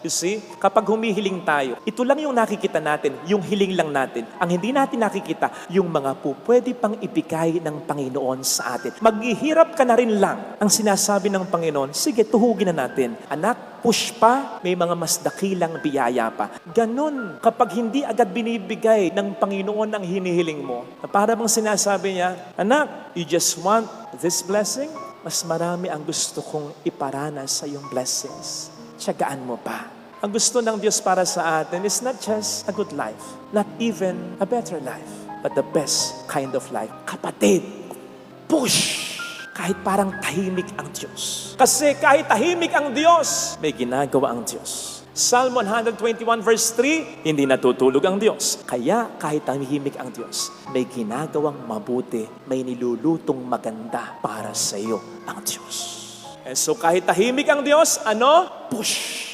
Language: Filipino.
You see, kapag humihiling tayo, ito lang yung nakikita natin, yung hiling lang natin. Ang hindi natin nakikita, yung mga pwede pang ibigay ng Panginoon sa atin. Maghihirap ka na rin lang. Ang sinasabi ng Panginoon, sige, tuhugin na natin. Anak, push pa, may mga mas dakilang biyaya pa. Ganon, kapag hindi agad binibigay ng Panginoon ang hinihiling mo, para bang sinasabi niya, anak, you just want this blessing? Mas marami ang gusto kong iparanas sa iyong blessings. Tiyagaan mo pa. Ang gusto ng Diyos para sa atin is not just a good life, not even a better life, but the best kind of life. Kapatid, push! Kahit parang tahimik ang Diyos. Kasi kahit tahimik ang Diyos, may ginagawa ang Diyos. Psalm 121 verse 3, hindi natutulog ang Diyos. Kaya kahit tahimik ang Diyos, may ginagawang mabuti, may nilulutong maganda para sa iyo ang Diyos. And so kahit tahimik ang Diyos, push!